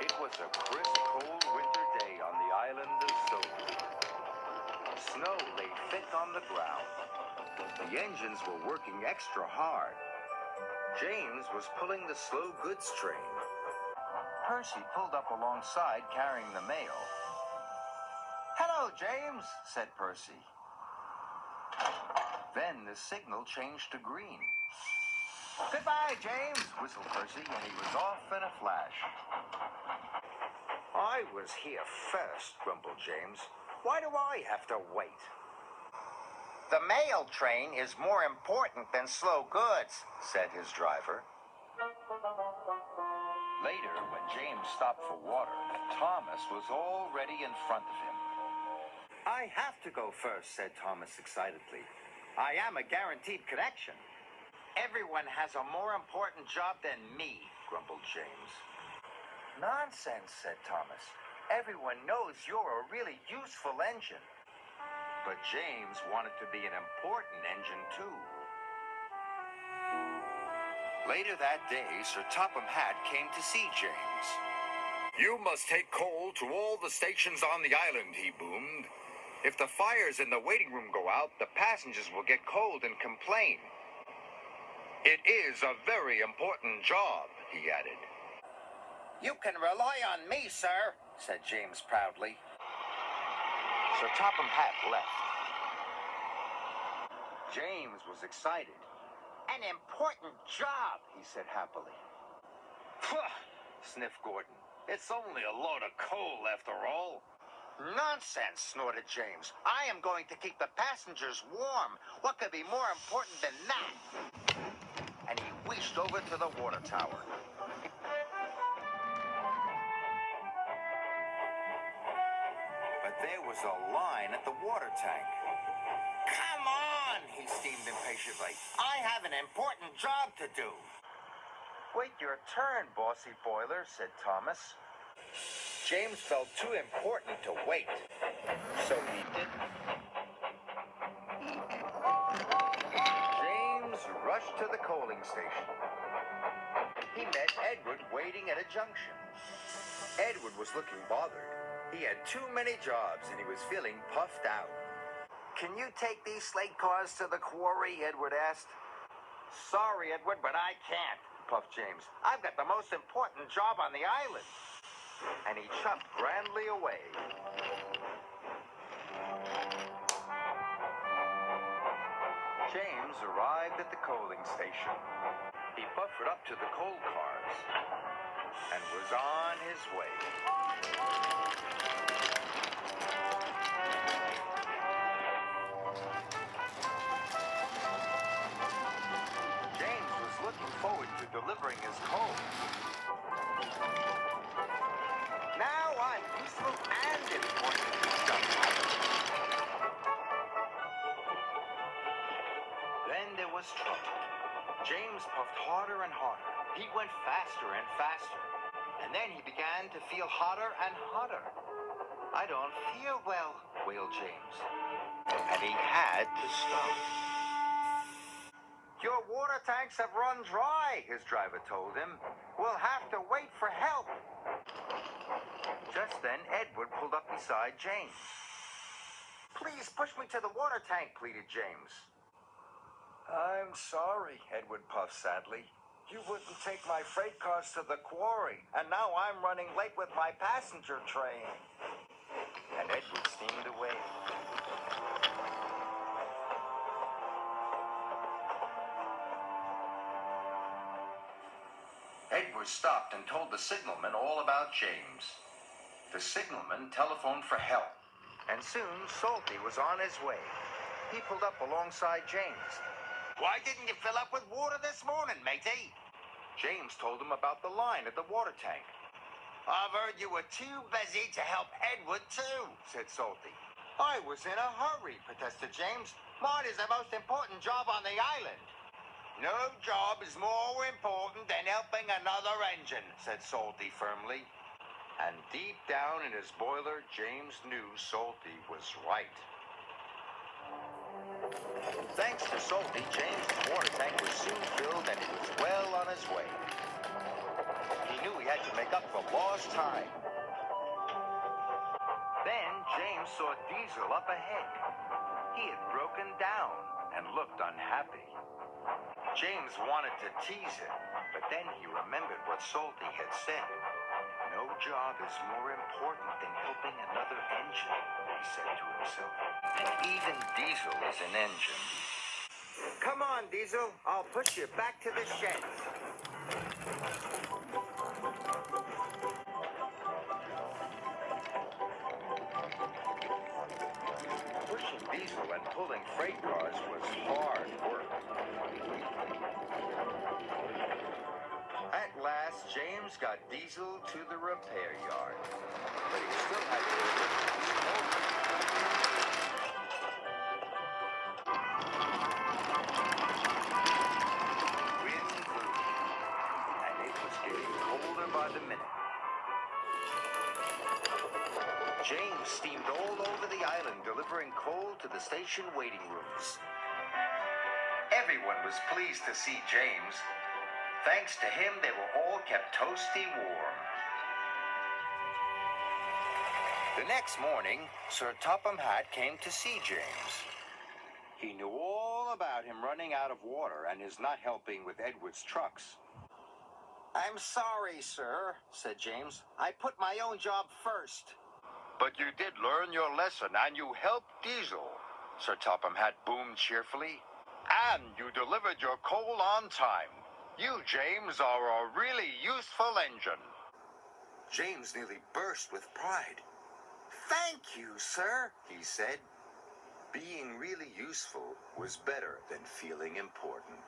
It was a crisp, cold winter day on the island of Sodor. Snow lay thick on the ground. The engines were working extra hard. James was pulling the slow goods train. Percy pulled up alongside carrying the mail. "Hello, James," said Percy. Then the signal changed to green. "Goodbye, James," whistled Percy, and he was off in a flash. "I was here first," grumbled James. "Why do I have to wait?" "The mail train is more important than slow goods," said his driver. Later, when James stopped for water, Thomas was already in front of him. "I have to go first," said Thomas excitedly. "I am a guaranteed connection." "Everyone has a more important job than me," grumbled James. "Nonsense," said Thomas. "Everyone knows you're a really useful engine." But James wanted to be an important engine, too. Later that day, Sir Topham Hatt came to see James. "You must take coal to all the stations on the island," he boomed. "If the fires in the waiting room go out, the passengers will get cold and complain." "It is a very important job," he added. "You can rely on me, sir," said James proudly. Sir Topham Hatt left. James was excited. "An important job," he said happily. "Phew," sniffed Gordon. "It's only a load of coal after all." "Nonsense," snorted James. "I am going to keep the passengers warm. What could be more important than that?" And he wheeled over to the water tower. But there was a line at the water tank. "Come on," he steamed impatiently. "I have an important job to do." "Wait your turn, bossy boiler," said Thomas. James felt too important to wait, so he didn't. James rushed to the coaling station. He met Edward waiting at a junction. Edward was looking bothered. He had too many jobs and he was feeling puffed out. "Can you take these slate cars to the quarry?" Edward asked. "Sorry, Edward, but I can't," puffed James. "I've got the most important job on the island." And he chuffed grandly away. James arrived at the coaling station. He buffered up to the coal cars and was on his way. James was looking forward to delivering his coal. "Now I'm useful and important," he jumped. Then there was trouble. James puffed harder and harder. He went faster and faster. And then he began to feel hotter and hotter. "I don't feel well," wailed James. And he had to stop. "Your water tanks have run dry," his driver told him. "We'll have to wait for help." Just then, Edward pulled up beside James. "Please push me to the water tank," pleaded James. "I'm sorry," Edward puffed sadly. "You wouldn't take my freight cars to the quarry, and now I'm running late with my passenger train." And Edward steamed away. Edward stopped and told the signalman all about James. The signalman telephoned for help, and soon Salty was on his way. He pulled up alongside James. "Why didn't you fill up with water this morning, matey?" James told him about the line at the water tank. "I've heard you were too busy to help Edward, too," said Salty. "I was in a hurry," protested James. "Mine is the most important job on the island." "No job is more important than helping another engine," said Salty firmly. And deep down in his boiler, James knew Salty was right. Thanks to Salty, James' water tank was soon filled and he was well on his way. He knew he had to make up for lost time. Then James saw Diesel up ahead. He had broken down and looked unhappy. James wanted to tease him, but then he remembered what Salty had said. No job is more important than helping another engine, he said to himself. And even Diesel is an engine. Come on, Diesel. I'll push you back to the shed. Pushing Diesel and pulling freight cars was hard work. At last, James got Diesel to the repair yard, but he still had to lift his motor. Wind blew, and it was getting colder by the minute. James steamed all over the island, delivering coal to the station waiting rooms. Everyone was pleased to see James. Thanks to him, they were all kept toasty warm. The next morning, Sir Topham Hatt came to see James. He knew all about him running out of water and his not helping with Edward's trucks. "I'm sorry, sir," said James. "I put my own job first." "But you did learn your lesson, and you helped Diesel," Sir Topham Hatt boomed cheerfully. "And you delivered your coal on time. You, James, are a really useful engine." James nearly burst with pride. "Thank you, sir," he said. Being really useful was better than feeling important.